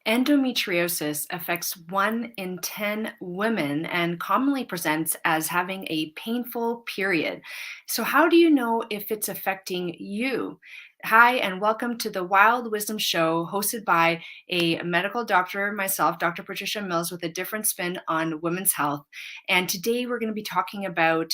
Endometriosis affects 1 in 10 women and commonly presents as having a painful period. So, how do you know if it's affecting you? Hi, and welcome to the Wild Wisdom Show, hosted by a medical doctor, myself, Dr. Patricia Mills, with a different spin on women's health. And today we're going to be talking about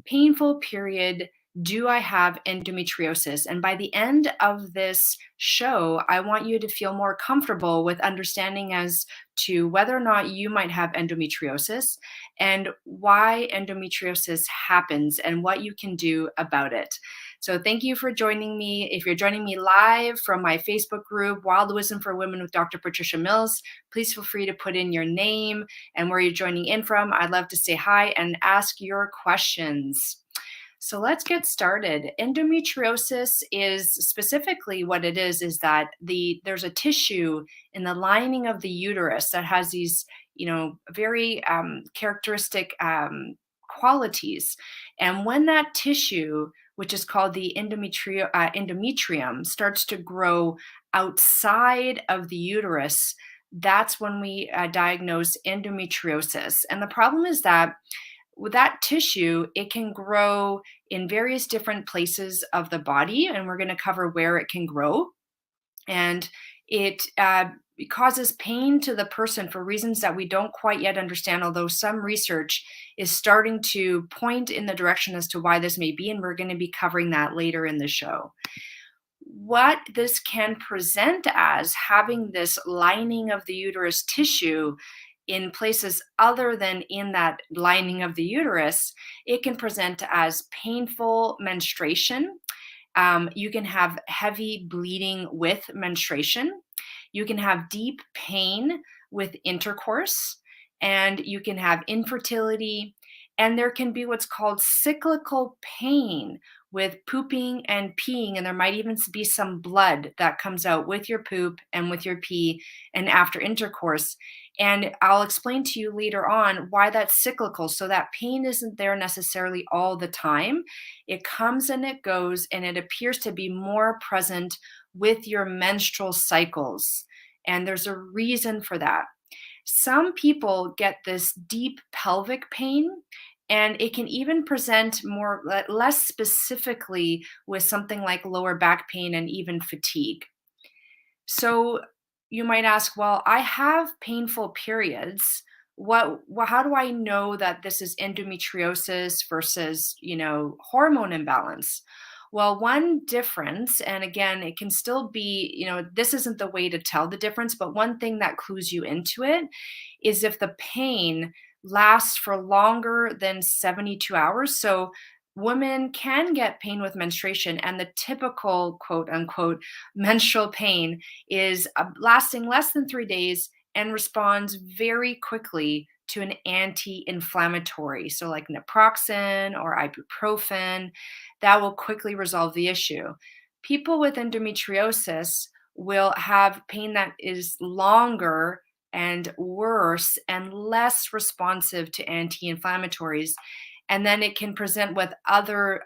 painful period. Do I have endometriosis? And by the end of this show, I want you to feel more comfortable with understanding as to whether or not you might have endometriosis and why endometriosis happens and what you can do about it. So, thank you for joining me. If you're joining me live from my Facebook group, Wild Wisdom for Women with Dr. Patricia Mills, please feel free to put in your name and where you're joining in from. I'd love to say hi and ask your questions. So let's get started. Endometriosis is specifically what it is that there's a tissue in the lining of the uterus that has these, very characteristic qualities. And when that tissue, which is called the endometrium, starts to grow outside of the uterus, that's when we diagnose endometriosis. And the problem is that with that tissue, it can grow in various different places of the body, and we're going to cover where it can grow. And it causes pain to the person for reasons that we don't quite yet understand, although some research is starting to point in the direction as to why this may be, and we're going to be covering that later in the show. What this can present as, having this lining of the uterus tissue in places other than in that lining of the uterus, it can present as painful menstruation. You can have heavy bleeding with menstruation. You can have deep pain with intercourse, and you can have infertility. And there can be what's called cyclical pain with pooping and peeing, and there might even be some blood that comes out with your poop and with your pee and after intercourse. And I'll explain to you later on why that's cyclical. So that pain isn't there necessarily all the time. It comes and it goes, and it appears to be more present with your menstrual cycles. And there's a reason for that. Some people get this deep pelvic pain, and it can even present less specifically with something like lower back pain and even fatigue. So you might ask, well, I have painful periods. How do I know that this is endometriosis versus, hormone imbalance? Well, one difference, and again, it can still be, this isn't the way to tell the difference, but one thing that clues you into it is if the pain lasts for longer than 72 hours. So women can get pain with menstruation, and the typical quote unquote menstrual pain is lasting less than 3 days and responds very quickly to an anti-inflammatory, so like naproxen or ibuprofen, that will quickly resolve the issue. People with endometriosis will have pain that is longer and worse and less responsive to anti-inflammatories, and then it can present with other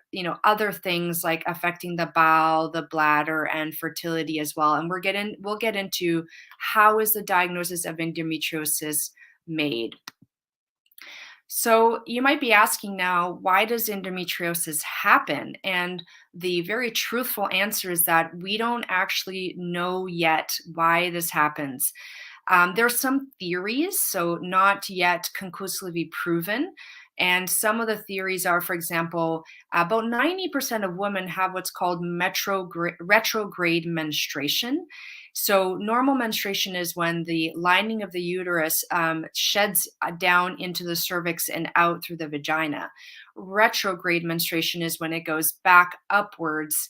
things like affecting the bowel, the bladder, and fertility as well. And we'll get into how is the diagnosis of endometriosis made. So you might be asking now, why does endometriosis happen? And the very truthful answer is that we don't actually know yet why this happens. There's some theories, so not yet conclusively proven. And some of the theories are, for example, about 90% of women have what's called retrograde menstruation. So normal menstruation is when the lining of the uterus sheds down into the cervix and out through the vagina. Retrograde menstruation is when it goes back upwards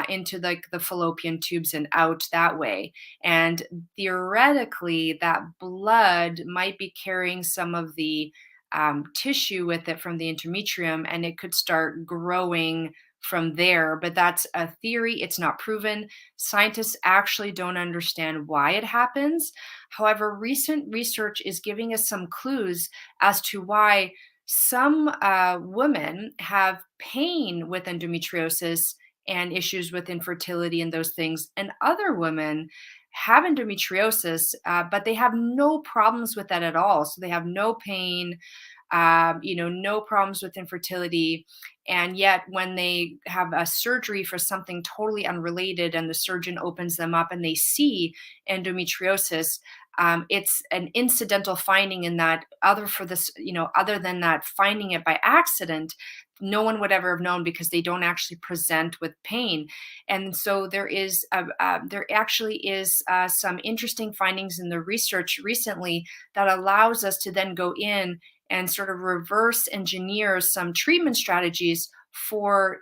into the fallopian tubes and out that way. And theoretically, that blood might be carrying some of the tissue with it from the endometrium, and it could start growing from there. But that's a theory, it's not proven. Scientists actually don't understand why it happens. However, recent research is giving us some clues as to why some women have pain with endometriosis and issues with infertility and those things, and other women have endometriosis, but they have no problems with that at all. So they have no pain, no problems with infertility. And yet, when they have a surgery for something totally unrelated, and the surgeon opens them up and they see endometriosis, it's an incidental finding in that other than that finding it by accident, no one would ever have known because they don't actually present with pain. And so there actually is some interesting findings in the research recently that allows us to then go in and sort of reverse engineer some treatment strategies for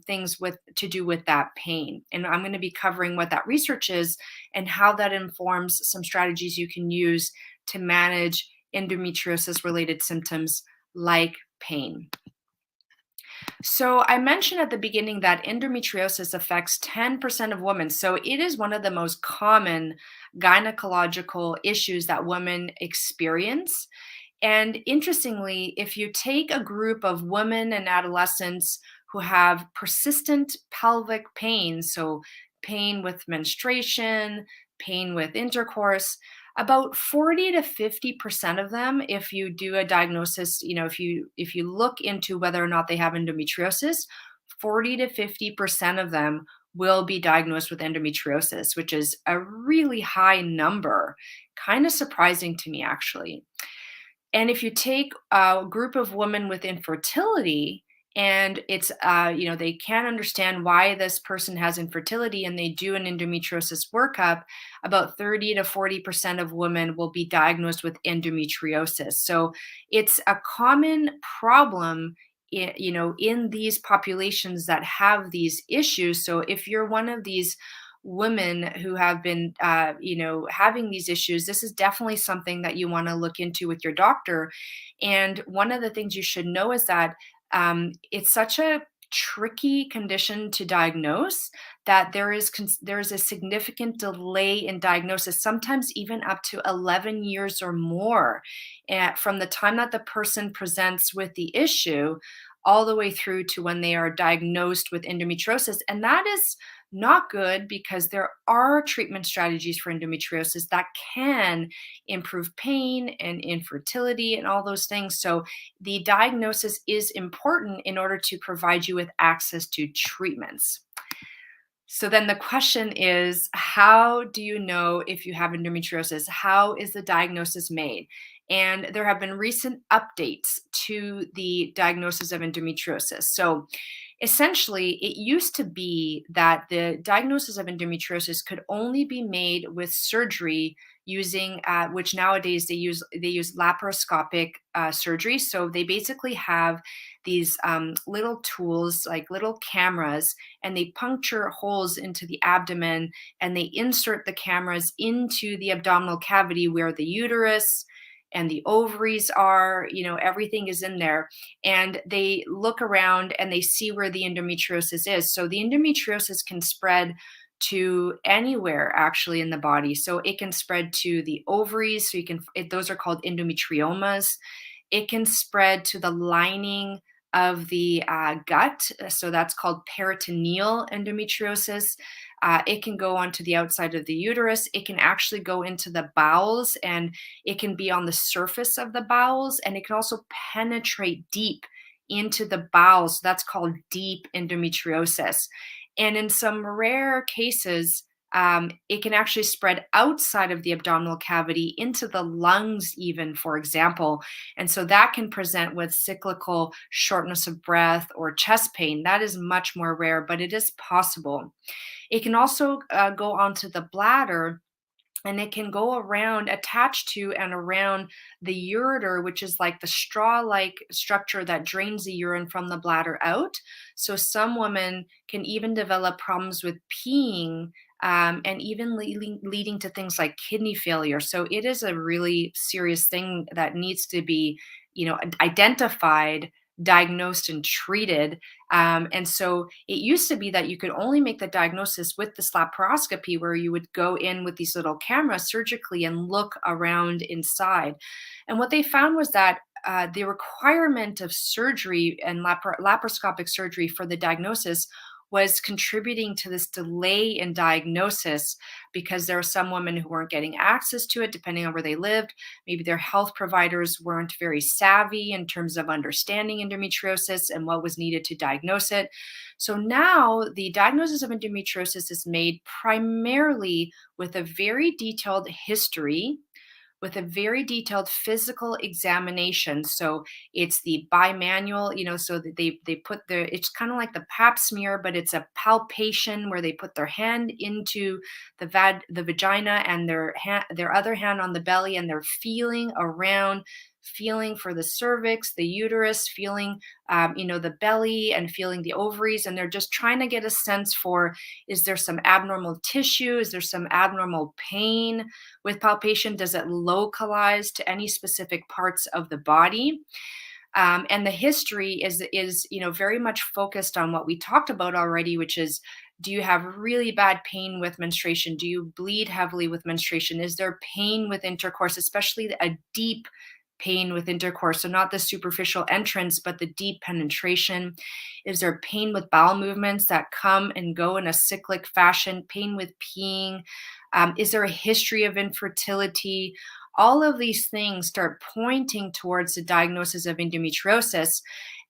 things with to do with that pain. And I'm going to be covering what that research is and how that informs some strategies you can use to manage endometriosis related symptoms like pain. So I mentioned at the beginning that endometriosis affects 10% of women. So it is one of the most common gynecological issues that women experience. And interestingly, if you take a group of women and adolescents who have persistent pelvic pain, so pain with menstruation, pain with intercourse, about 40 to 50% of them, if you do a diagnosis, if you look into whether or not they have endometriosis, 40 to 50% of them will be diagnosed with endometriosis, which is a really high number. Kind of surprising to me, actually. And if you take a group of women with infertility, and they can't understand why this person has infertility, and they do an endometriosis workup, about 30 to 40% of women will be diagnosed with endometriosis. So it's a common problem in these populations that have these issues. So if you're one of these women who have been having these issues, this is definitely something that you want to look into with your doctor. And one of the things you should know is that it's such a tricky condition to diagnose that there is a significant delay in diagnosis, sometimes even up to 11 years or more, from the time that the person presents with the issue all the way through to when they are diagnosed with endometriosis. And that is not good, because there are treatment strategies for endometriosis that can improve pain and infertility and all those things. So the diagnosis is important in order to provide you with access to treatments. So then the question is, how do you know if you have endometriosis? How is the diagnosis made? And there have been recent updates to the diagnosis of endometriosis. So essentially, it used to be that the diagnosis of endometriosis could only be made with surgery using, which nowadays they use laparoscopic surgery. So they basically have these little tools, like little cameras, and they puncture holes into the abdomen, and they insert the cameras into the abdominal cavity where the uterus and the ovaries are, everything is in there. And they look around and they see where the endometriosis is. So the endometriosis can spread to anywhere actually in the body. So it can spread to the ovaries. So those are called endometriomas. It can spread to the lining of the gut. So that's called peritoneal endometriosis. It can go onto the outside of the uterus. It can actually go into the bowels, and it can be on the surface of the bowels, and it can also penetrate deep into the bowels. That's called deep endometriosis. And in some rare cases, it can actually spread outside of the abdominal cavity into the lungs, even, for example. And so that can present with cyclical shortness of breath or chest pain. That is much more rare, but it is possible. It can also go onto the bladder, and it can go around, attached to and around the ureter, which is like the straw-like structure that drains the urine from the bladder out. So some women can even develop problems with peeing, and even leading to things like kidney failure. So it is a really serious thing that needs to be, identified, diagnosed, and treated. And so it used to be that you could only make the diagnosis with this laparoscopy, where you would go in with these little cameras surgically and look around inside. And what they found was that the requirement of surgery and laparoscopic surgery for the diagnosis was contributing to this delay in diagnosis because there are some women who weren't getting access to it depending on where they lived. Maybe their health providers weren't very savvy in terms of understanding endometriosis and what was needed to diagnose it. So now the diagnosis of endometriosis is made primarily with a very detailed history, with a very detailed physical examination. So it's the bimanual, so that they put their, it's kind of like the pap smear, but it's a palpation where they put their hand into the vagina and their other hand on the belly, and they're feeling around, feeling for the cervix, the uterus, feeling the belly, and feeling the ovaries, and they're just trying to get a sense for, is there some abnormal tissue, is there some abnormal pain with palpation, does it localize to any specific parts of the body? And the history is very much focused on what we talked about already, which is, do you have really bad pain with menstruation? Do you bleed heavily with menstruation? Is there pain with intercourse, especially a deep pain with intercourse? So not the superficial entrance, but the deep penetration. Is there pain with bowel movements that come and go in a cyclic fashion? Pain with peeing? Is there a history of infertility? All of these things start pointing towards the diagnosis of endometriosis.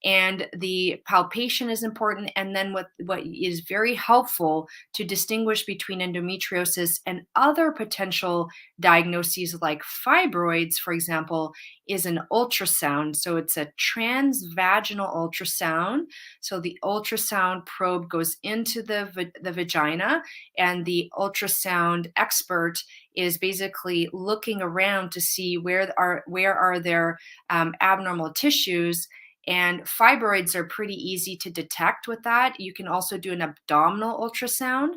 And the palpation is important. And then what is very helpful to distinguish between endometriosis and other potential diagnoses like fibroids, for example, is an ultrasound. So it's a transvaginal ultrasound. So the ultrasound probe goes into the vagina, and the ultrasound expert is basically looking around to see where are there abnormal tissues. And fibroids are pretty easy to detect with that. You can also do an abdominal ultrasound.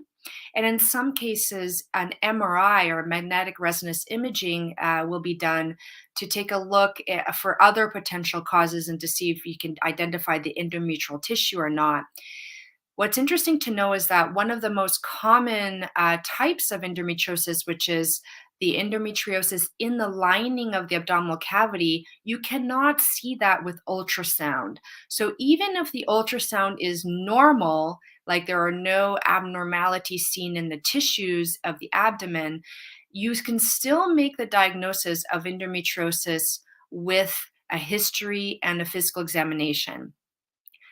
And in some cases, an MRI or magnetic resonance imaging will be done to take a look for other potential causes and to see if you can identify the endometrial tissue or not. What's interesting to know is that one of the most common types of endometriosis, which is the endometriosis in the lining of the abdominal cavity, you cannot see that with ultrasound. So even if the ultrasound is normal, like there are no abnormalities seen in the tissues of the abdomen, you can still make the diagnosis of endometriosis with a history and a physical examination.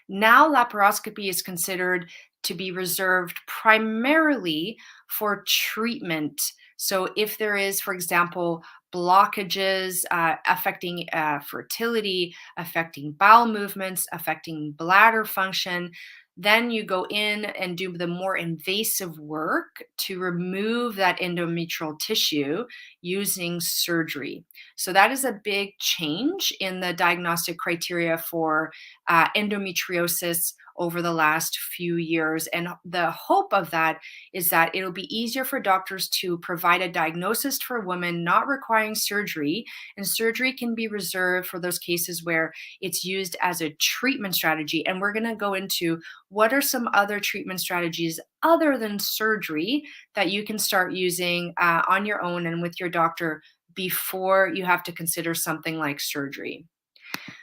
Now, laparoscopy is considered to be reserved primarily for treatment. So, if there is, for example, blockages affecting fertility, affecting bowel movements, affecting bladder function, then you go in and do the more invasive work to remove that endometrial tissue using surgery. So, that is a big change in the diagnostic criteria for endometriosis over the last few years. And the hope of that is that it'll be easier for doctors to provide a diagnosis for women not requiring surgery. And surgery can be reserved for those cases where it's used as a treatment strategy. And we're going to go into what are some other treatment strategies other than surgery that you can start using on your own and with your doctor before you have to consider something like surgery.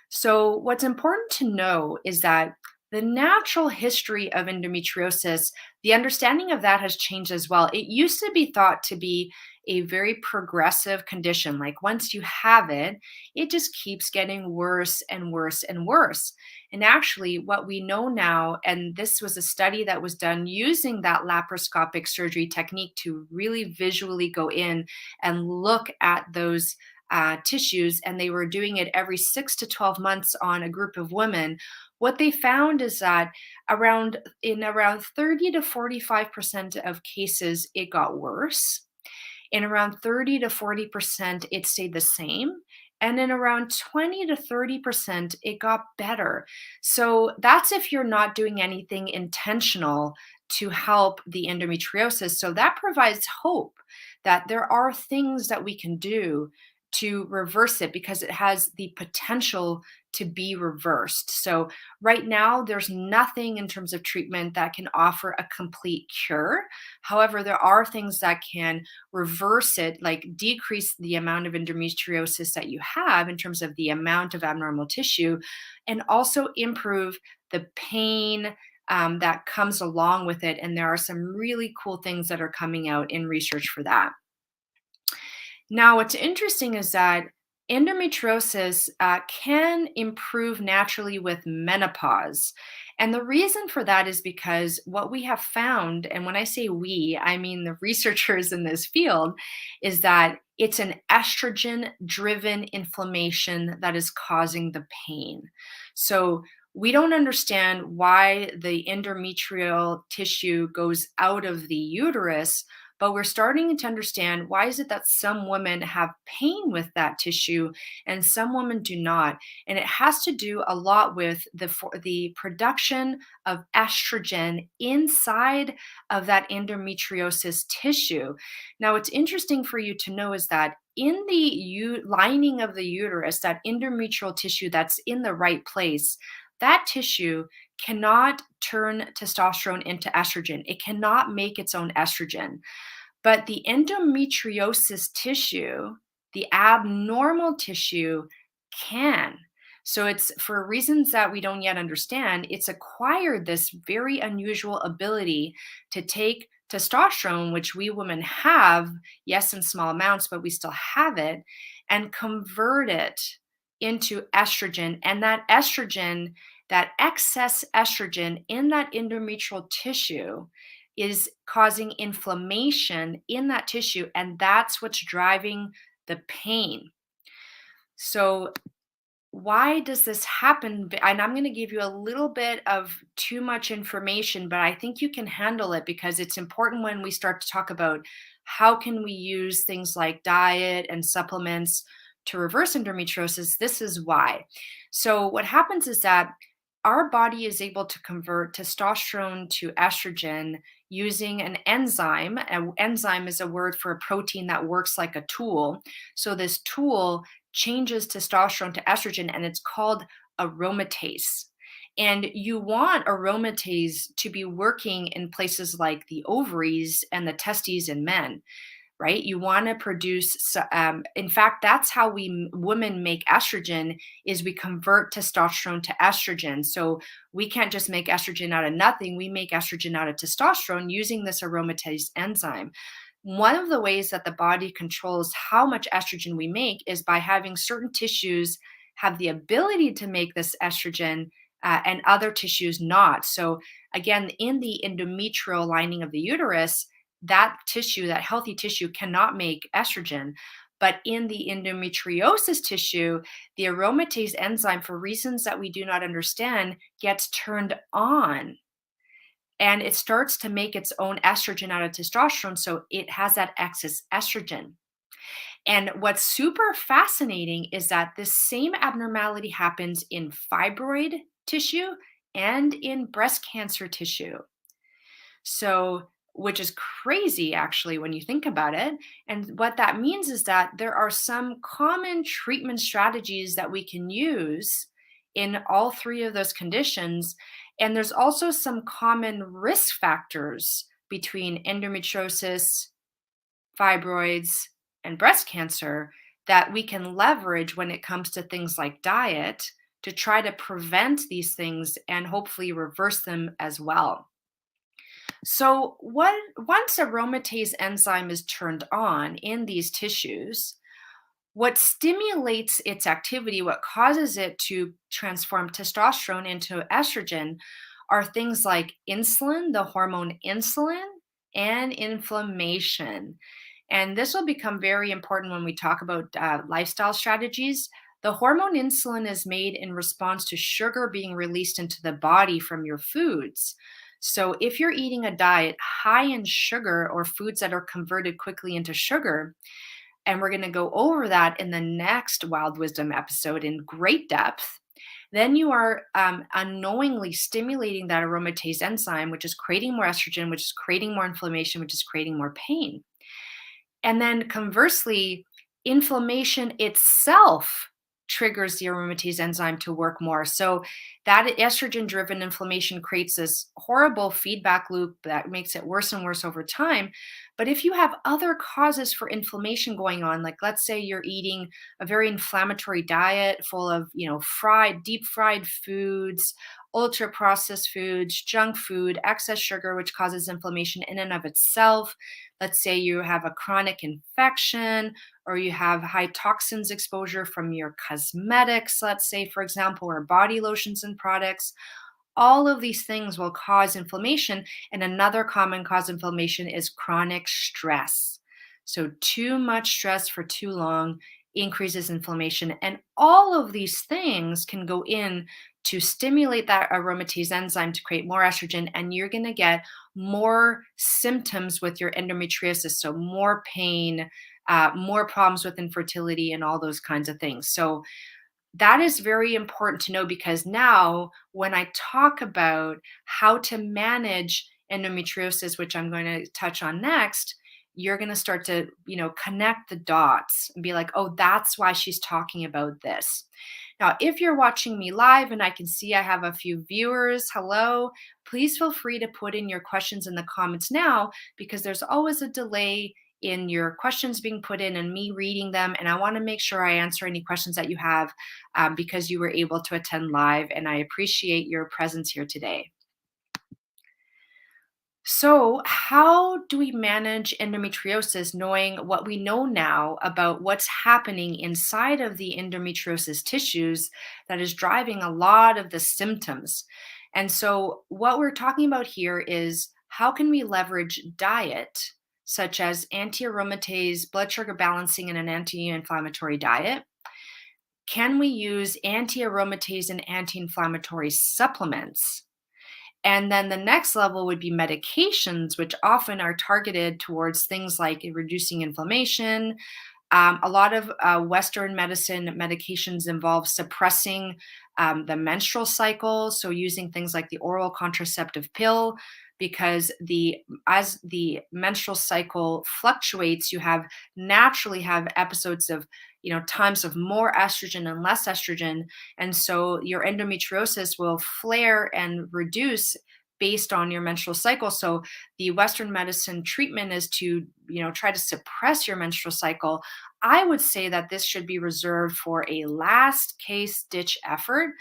So, what's important to know is that the natural history of endometriosis, the understanding of that has changed as well. It used to be thought to be a very progressive condition. Like once you have it, it just keeps getting worse and worse and worse. And actually, what we know now, and this was a study that was done using that laparoscopic surgery technique to really visually go in and look at those tissues, and they were doing it every 6 to 12 months on a group of women. What they found is that around 30 to 45% of cases, it got worse. In around 30 to 40%, it stayed the same. And in around 20 to 30%, it got better. So that's if you're not doing anything intentional to help the endometriosis. So that provides hope that there are things that we can do to reverse it because it has the potential to be reversed. So right now, there's nothing in terms of treatment that can offer a complete cure. However, there are things that can reverse it, like decrease the amount of endometriosis that you have in terms of the amount of abnormal tissue, and also improve the pain, that comes along with it. And there are some really cool things that are coming out in research for that. Now, what's interesting is that endometriosis can improve naturally with menopause. And the reason for that is because what we have found, and when I say we, I mean the researchers in this field, is that it's an estrogen driven inflammation that is causing the pain. So we don't understand why the endometrial tissue goes out of the uterus, but we're starting to understand why is it that some women have pain with that tissue and some women do not. And it has to do a lot with the production of estrogen inside of that endometriosis tissue. Now, what's interesting for you to know is that in the lining of the uterus, that endometrial tissue that's in the right place, that tissue cannot turn testosterone into estrogen. It cannot make its own estrogen. But the endometriosis tissue, the abnormal tissue, can. So it's for reasons that we don't yet understand, it's acquired this very unusual ability to take testosterone, which we women have, yes, in small amounts, but we still have it, and convert it into estrogen. And that estrogen, that excess estrogen in that endometrial tissue, is causing inflammation in that tissue, and that's what's driving the pain. So why does this happen? And I'm going to give you a little bit of too much information, but I think you can handle it because it's important when we start to talk about how can we use things like diet and supplements to reverse endometriosis. This is why. So what happens is that our body is able to convert testosterone to estrogen using an enzyme. An enzyme is a word for a protein that works like a tool. So this tool changes testosterone to estrogen, and it's called aromatase. And you want aromatase to be working in places like the ovaries and the testes in men, right? You want to produce, in fact, that's how we women make estrogen, is we convert testosterone to estrogen. So we can't just make estrogen out of nothing. We make estrogen out of testosterone using this aromatase enzyme. One of the ways that the body controls how much estrogen we make is by having certain tissues have the ability to make this estrogen, and other tissues not. So again, in the endometrial lining of the uterus, that tissue, that healthy tissue, cannot make estrogen. But in the endometriosis tissue, the aromatase enzyme, for reasons that we do not understand, gets turned on and it starts to make its own estrogen out of testosterone. So it has that excess estrogen. And what's super fascinating is that this same abnormality happens in fibroid tissue and in breast cancer tissue. So, which is crazy actually when you think about it. And what that means is that there are some common treatment strategies that we can use in all three of those conditions. And there's also some common risk factors between endometriosis, fibroids, and breast cancer that we can leverage when it comes to things like diet to try to prevent these things and hopefully reverse them as well. So, once aromatase enzyme is turned on in these tissues, what stimulates its activity, what causes it to transform testosterone into estrogen, are things like insulin, the hormone insulin, and inflammation. And this will become very important when we talk about lifestyle strategies. The hormone insulin is made in response to sugar being released into the body from your foods. So, if you're eating a diet high in sugar or foods that are converted quickly into sugar, and we're going to go over that in the next Wild Wisdom episode in great depth, then you are unknowingly stimulating that aromatase enzyme, which is creating more estrogen, which is creating more inflammation, which is creating more pain. And then conversely, inflammation itself triggers the aromatase enzyme to work more. So That estrogen driven inflammation creates this horrible feedback loop that makes it worse and worse over time. But if you have other causes for inflammation going on, like let's say you're eating a very inflammatory diet full of, deep fried foods, ultra processed foods, junk food, excess sugar, which causes inflammation in and of itself. Let's say you have a chronic infection, or you have high toxins exposure from your cosmetics, let's say, for example, or body lotions and products. All of these things will cause inflammation. And another common cause of inflammation is chronic stress. So, too much stress for too long increases inflammation. And all of these things can go in to stimulate that aromatase enzyme to create more estrogen. And you're going to get more symptoms with your endometriosis. So, more pain, more problems with infertility, and all those kinds of things. So, that is very important to know because now, when I talk about how to manage endometriosis, which I'm going to touch on next, you're going to start to, connect the dots and be like, oh, that's why she's talking about this. Now, if you're watching me live and I can see I have a few viewers, hello, please feel free to put in your questions in the comments now because there's always a delay in your questions being put in and me reading them. And I want to make sure I answer any questions that you have because you were able to attend live. And I appreciate your presence here today. So, how do we manage endometriosis knowing what we know now about what's happening inside of the endometriosis tissues that is driving a lot of the symptoms? And so, what we're talking about here is how can we leverage diet, such as anti aromatase, blood sugar balancing, and an anti inflammatory diet? Can we use anti aromatase and anti inflammatory supplements? And then the next level would be medications, which often are targeted towards things like reducing inflammation. A lot of Western medicine medications involve suppressing the menstrual cycle, so using things like the oral contraceptive pill, because the as the menstrual cycle fluctuates, you have naturally have episodes of times of more estrogen and less estrogen, and so your endometriosis will flare and reduce based on your menstrual cycle. So the Western medicine treatment is to try to suppress your menstrual cycle. I would say that this should be reserved for a last case ditch effort.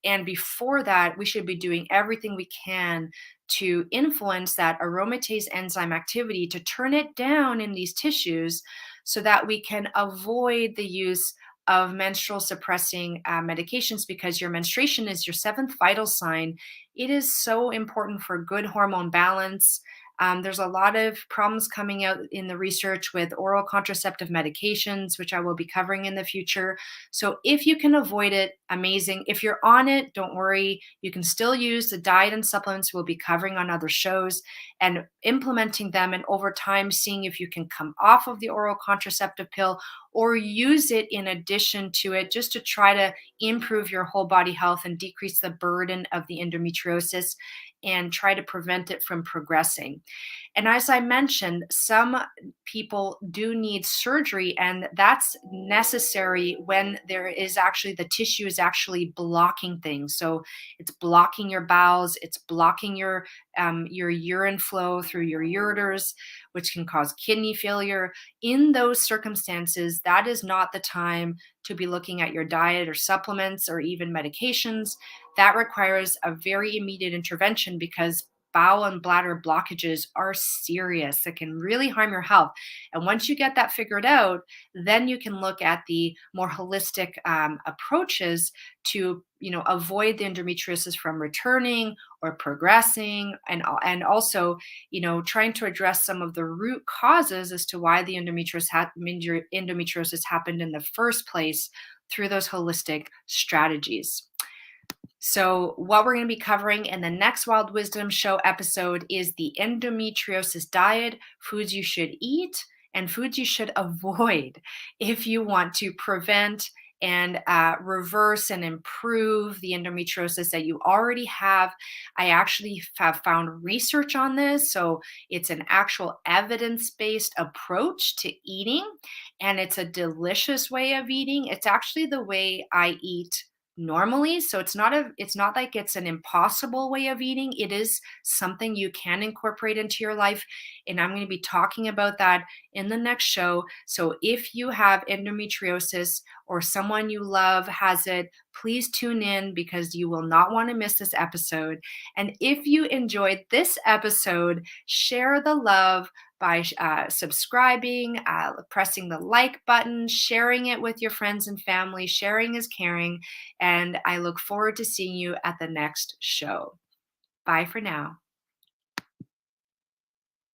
And before that, we should be doing everything we can to influence that aromatase enzyme activity to turn it down in these tissues so that we can avoid the use of menstrual suppressing medications because your menstruation is your seventh vital sign. It is so important for good hormone balance. There's a lot of problems coming out in the research with oral contraceptive medications, which I will be covering in the future. So, if you can avoid it, amazing. If you're on it, don't worry. You can still use the diet and supplements we'll be covering on other shows and implementing them, and over time, seeing if you can come off of the oral contraceptive pill or use it in addition to it just to try to improve your whole body health and decrease the burden of the endometriosis and try to prevent it from progressing. And as I mentioned, some people do need surgery, and that's necessary when there is actually the tissue is actually blocking things. So it's blocking your bowels, it's blocking your urine flow through your ureters, which can cause kidney failure. In those circumstances, that is not the time to be looking at your diet or supplements or even medications. That requires a very immediate intervention because bowel and bladder blockages are serious. It can really harm your health. And once you get that figured out, then you can look at the more holistic approaches to avoid the endometriosis from returning or progressing, and also trying to address some of the root causes as to why the endometriosis happened in the first place through those holistic strategies. So, what we're going to be covering in the next Wild Wisdom Show episode is the endometriosis diet, foods you should eat, and foods you should avoid if you want to prevent and reverse and improve the endometriosis that you already have. I actually have found research on this. So, it's an actual evidence based approach to eating, and it's a delicious way of eating. It's actually the way I eat normally. So it's not like it's an impossible way of eating. It is something you can incorporate into your life, and I'm going to be talking about that in the next show. So if you have endometriosis or someone you love has it, please tune in because you will not want to miss this episode. And if you enjoyed this episode, share the love by subscribing, pressing the like button, sharing it with your friends and family. Sharing is caring. And I look forward to seeing you at the next show. Bye for now.